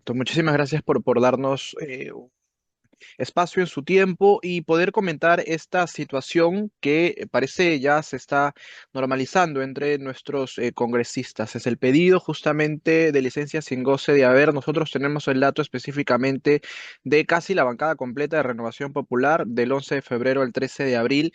Perfecto. Muchísimas gracias por darnos espacio en su tiempo y poder comentar esta situación que parece ya se está normalizando entre nuestros congresistas. Es el pedido justamente de licencia sin goce de haber. Nosotros tenemos el dato específicamente de casi la bancada completa de Renovación Popular del 11 de febrero al 13 de abril.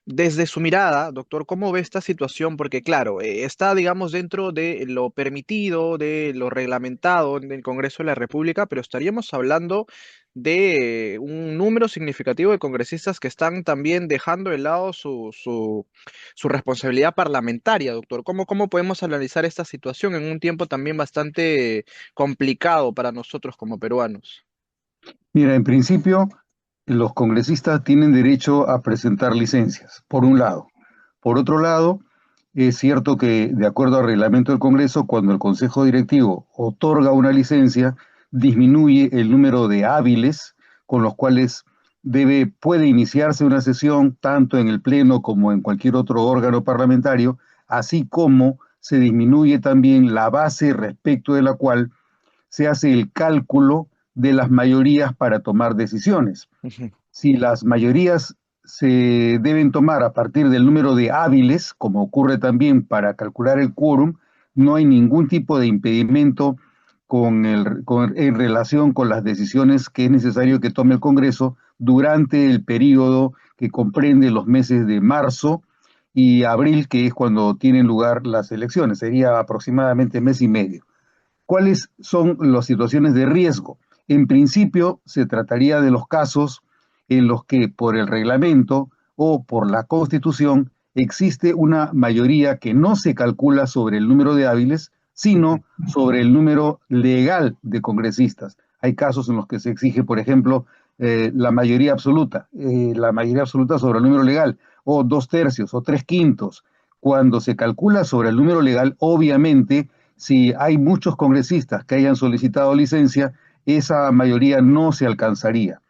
Desde su mirada, doctor, ¿cómo ve esta situación? Porque claro, está, digamos, dentro de lo permitido, de lo reglamentado en el Congreso de la República, pero estaríamos hablando de un número significativo de congresistas que están también dejando de lado su responsabilidad parlamentaria, doctor. ¿Cómo podemos analizar esta situación en un tiempo también bastante complicado para nosotros como peruanos? Mira, en principio, los congresistas tienen derecho a presentar licencias, por un lado. Por otro lado, es cierto que, de acuerdo al reglamento del Congreso, cuando el Consejo Directivo otorga una licencia, disminuye el número de hábiles con los cuales puede iniciarse una sesión, tanto en el Pleno como en cualquier otro órgano parlamentario, así como se disminuye también la base respecto de la cual se hace el cálculo de las mayorías para tomar decisiones. Ujú. Si las mayorías se deben tomar a partir del número de hábiles, como ocurre también para calcular el quórum, no hay ningún tipo de impedimento en relación con las decisiones que es necesario que tome el Congreso durante el periodo que comprende los meses de marzo y abril, que es cuando tienen lugar las elecciones. Sería aproximadamente mes y medio. ¿Cuáles son las situaciones de riesgo? En principio, se trataría de los casos en los que por el reglamento o por la Constitución existe una mayoría que no se calcula sobre el número de hábiles, Ujú. sino sobre el número legal de congresistas. Hay casos en los que se exige, por ejemplo, la mayoría absoluta sobre el número legal, o dos tercios, o tres quintos. Cuando se calcula sobre el número legal, obviamente si hay muchos congresistas que hayan solicitado licencia, esa mayoría no se alcanzaría.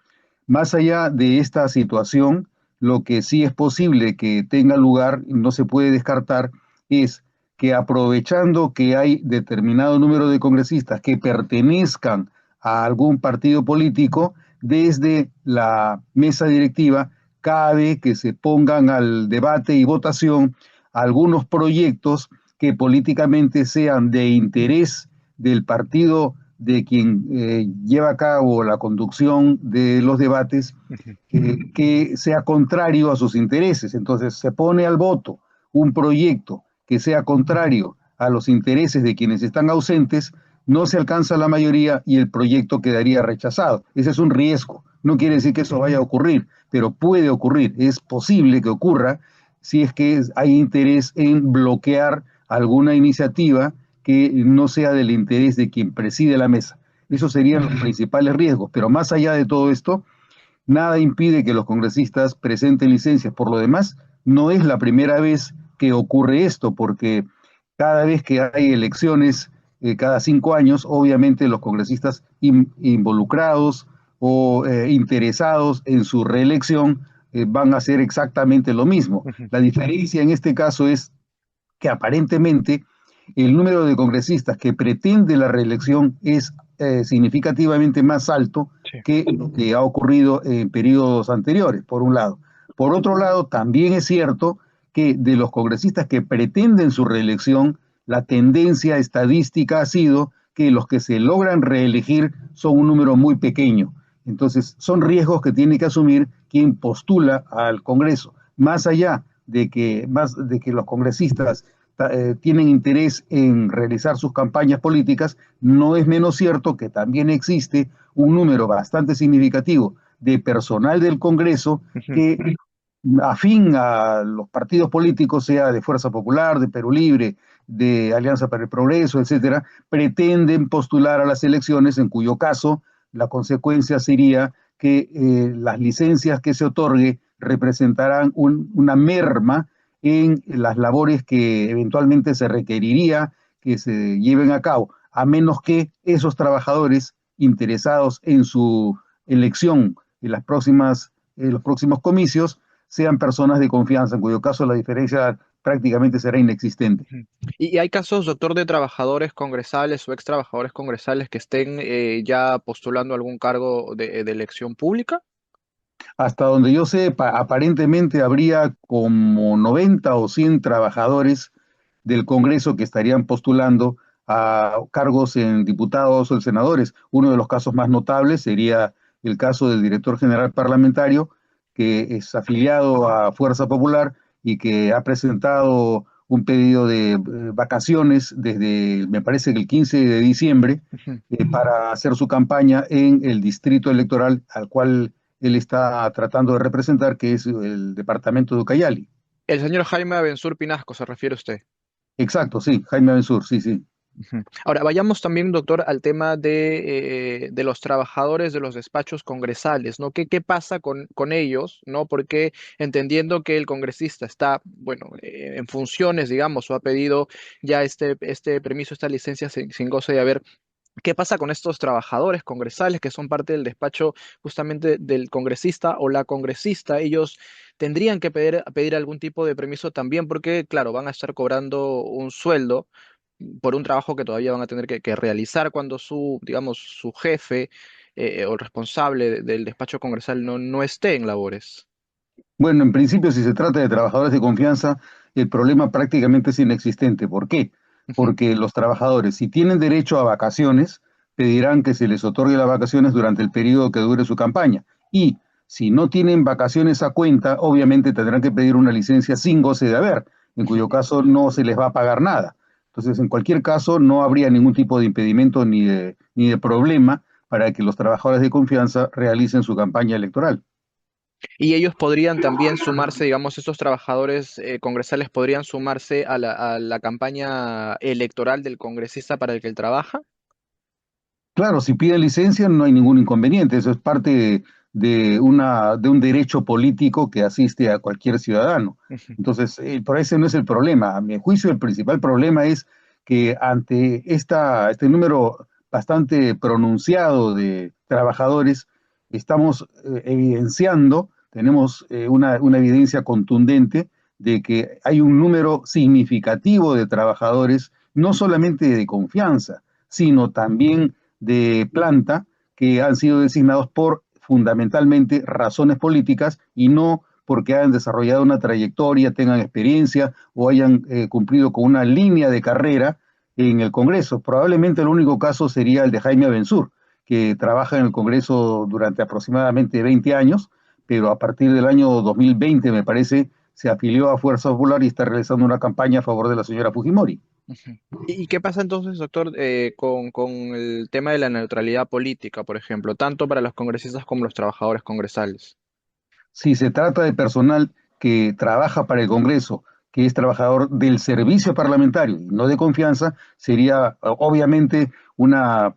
Más allá de esta situación, lo que sí es posible que tenga lugar, no se puede descartar, es que aprovechando que hay determinado número de congresistas que pertenezcan a algún partido político, desde la mesa directiva, cabe que se pongan al debate y votación algunos proyectos que políticamente sean de interés del partido de quien lleva a cabo la conducción de los debates, Ujú. que sea contrario a sus intereses. Entonces se pone al voto un proyecto que sea contrario a los intereses de quienes están ausentes, no se alcanza la mayoría y el proyecto quedaría rechazado. Ese es un riesgo. No quiere decir que eso vaya a ocurrir, pero puede ocurrir. Es posible que ocurra si es que hay interés en bloquear alguna iniciativa que no sea del interés de quien preside la mesa. Esos serían los principales riesgos, pero más allá de todo esto, nada impide que los congresistas presenten licencias. Por lo demás, no es la primera vez que ocurre esto, porque cada vez que hay elecciones, cada 5 años, obviamente los congresistas involucrados o interesados en su reelección van a hacer exactamente lo mismo. Ujú. La diferencia en este caso es que aparentemente el número de congresistas que pretende la reelección es significativamente más alto Sí. que lo que ha ocurrido en periodos anteriores, por un lado. Por otro lado, también es cierto que de los congresistas que pretenden su reelección, la tendencia estadística ha sido que los que se logran reelegir son un número muy pequeño. Entonces, son riesgos que tiene que asumir quien postula al Congreso. Más de que los congresistas tienen interés en realizar sus campañas políticas, no es menos cierto que también existe un número bastante significativo de personal del Congreso Ujú. que, afín a los partidos políticos, sea de Fuerza Popular, de Perú Libre, de Alianza para el Progreso, etcétera, pretenden postular a las elecciones, en cuyo caso la consecuencia sería que las licencias que se otorgue representarán una merma en las labores que eventualmente se requeriría que se lleven a cabo, a menos que esos trabajadores interesados en su elección en los próximos comicios sean personas de confianza, en cuyo caso la diferencia prácticamente será inexistente. Ujú. Y hay casos, doctor, de trabajadores congresales o ex trabajadores congresales que estén ya postulando algún cargo de elección pública. Hasta donde yo sé, aparentemente habría como 90 o 100 trabajadores del Congreso que estarían postulando a cargos en diputados o en senadores. Uno de los casos más notables sería el caso del director general parlamentario, que es afiliado a Fuerza Popular y que ha presentado un pedido de vacaciones desde, me parece que el 15 de diciembre, Ujú. para hacer su campaña en el distrito electoral al cual él está tratando de representar, que es el departamento de Ucayali. El señor Jaime Abensur Pinasco, ¿se refiere usted? Exacto, sí, Jaime Benzur, sí, sí. Ujú. Ahora, vayamos también, doctor, al tema de los trabajadores de los despachos congresales, ¿no? ¿Qué pasa con ellos, ¿no? Porque entendiendo que el congresista está, bueno, en funciones, digamos, o ha pedido ya este permiso, esta licencia sin goce de haber. ¿Qué pasa con estos trabajadores congresales que son parte del despacho justamente del congresista o la congresista? Ellos tendrían que pedir algún tipo de permiso también porque, claro, van a estar cobrando un sueldo por un trabajo que todavía van a tener que realizar cuando su, digamos, su jefe o el responsable del despacho congresal no esté en labores. Bueno, en principio, si se trata de trabajadores de confianza, el problema prácticamente es inexistente. ¿Por qué? Ujú. Porque los trabajadores, si tienen derecho a vacaciones, pedirán que se les otorgue las vacaciones durante el periodo que dure su campaña. Y si no tienen vacaciones a cuenta, obviamente tendrán que pedir una licencia sin goce de haber, en Ujú. cuyo caso no se les va a pagar nada. Entonces, en cualquier caso, no habría ningún tipo de impedimento ni de problema para que los trabajadores de confianza realicen su campaña electoral. Y ellos podrían también sumarse, digamos, estos trabajadores congresales podrían sumarse a la campaña electoral del congresista para el que él trabaja. Claro, si piden licencia no hay ningún inconveniente, eso es parte de un derecho político que asiste a cualquier ciudadano. Ujú. Entonces, por ese no es el problema. A mi juicio, el principal problema es que ante este número bastante pronunciado de trabajadores, estamos evidenciando, tenemos una evidencia contundente de que hay un número significativo de trabajadores, no solamente de confianza, sino también de planta que han sido designados por fundamentalmente razones políticas y no porque hayan desarrollado una trayectoria, tengan experiencia o hayan cumplido con una línea de carrera en el Congreso. Probablemente el único caso sería el de Jaime Benzur, que trabaja en el Congreso durante aproximadamente 20 años, pero a partir del año 2020, me parece, se afilió a Fuerza Popular y está realizando una campaña a favor de la señora Fujimori. Ujú. ¿Y qué pasa entonces, doctor, con el tema de la neutralidad política, por ejemplo, tanto para los congresistas como los trabajadores congresales? Si se trata de personal que trabaja para el Congreso, que es trabajador del servicio parlamentario y no de confianza, sería obviamente una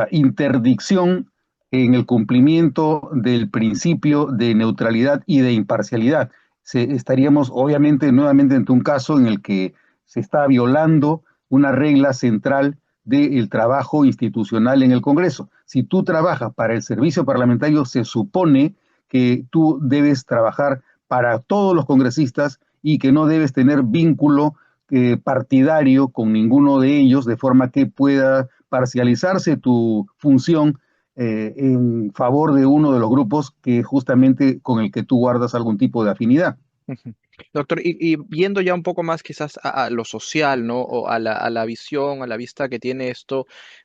interdicción en el cumplimiento del principio de neutralidad y de imparcialidad. Estaríamos obviamente nuevamente ante un caso en el que se está violando una regla central del trabajo institucional en el Congreso. Si tú trabajas para el servicio parlamentario, se supone que tú debes trabajar para todos los congresistas y que no debes tener vínculo partidario con ninguno de ellos, de forma que pueda parcializarse tu función en favor de uno de los grupos que justamente con el que tú guardas algún tipo de afinidad. Ujú. Doctor, y viendo ya un poco más quizás a lo social, ¿no? O a la visión, a la vista que tiene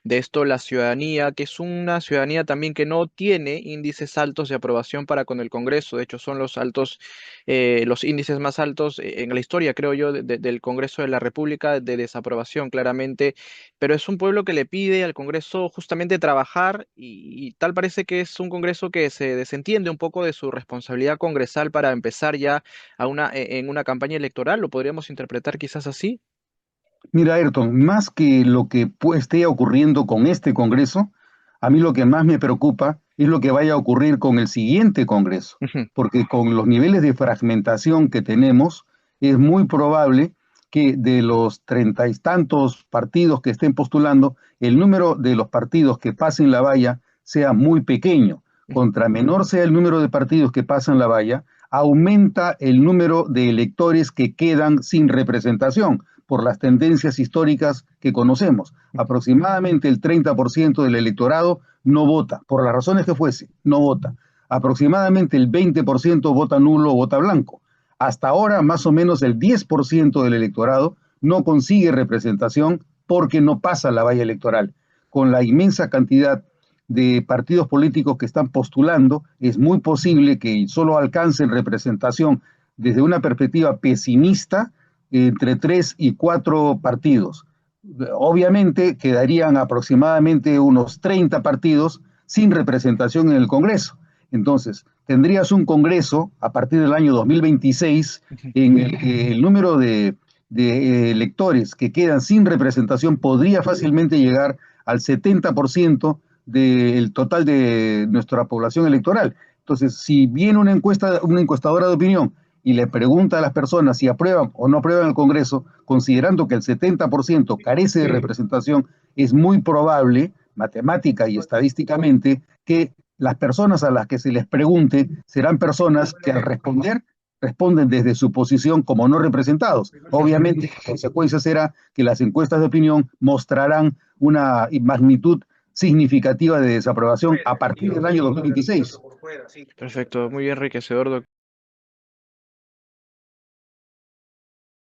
de esto la ciudadanía, que es una ciudadanía también que no tiene índices altos de aprobación para con el Congreso. De hecho, son los altos, los índices más altos en la historia, creo yo, del Congreso de la República de desaprobación, claramente. Pero es un pueblo que le pide al Congreso justamente trabajar y tal parece que es un Congreso que se desentiende un poco de su responsabilidad congresal para empezar ya en una campaña electoral, ¿lo podríamos interpretar quizás así? Mira, Ayrton, más que lo que esté ocurriendo con este Congreso, a mí lo que más me preocupa es lo que vaya a ocurrir con el siguiente Congreso, Ujú. porque con los niveles de fragmentación que tenemos, es muy probable que de los 30 y tantos partidos que estén postulando, el número de los partidos que pasen la valla sea muy pequeño. Ujú. Contra menor sea el número de partidos que pasan la valla, aumenta el número de electores que quedan sin representación por las tendencias históricas que conocemos. Aproximadamente el 30% del electorado no vota, por las razones que fuese, no vota. Aproximadamente el 20% vota nulo o vota blanco. Hasta ahora, más o menos el 10% del electorado no consigue representación porque no pasa la valla electoral. Con la inmensa cantidad de partidos políticos que están postulando, es muy posible que solo alcancen representación desde una perspectiva pesimista entre 3 y 4 partidos. Obviamente quedarían aproximadamente unos 30 partidos sin representación en el Congreso. Entonces, tendrías un Congreso a partir del año 2026 en el que el número de electores que quedan sin representación podría fácilmente llegar al 70% del total de nuestra población electoral. Entonces, si viene una encuestadora de opinión y le pregunta a las personas si aprueban o no aprueban el Congreso, considerando que el 70% carece de representación, es muy probable, matemática y estadísticamente, que las personas a las que se les pregunte serán personas que al responder responden desde su posición como no representados. Obviamente, la consecuencia será que las encuestas de opinión mostrarán una magnitud significativa de desaprobación a partir del año 2026. Perfecto, muy enriquecedor, doctor.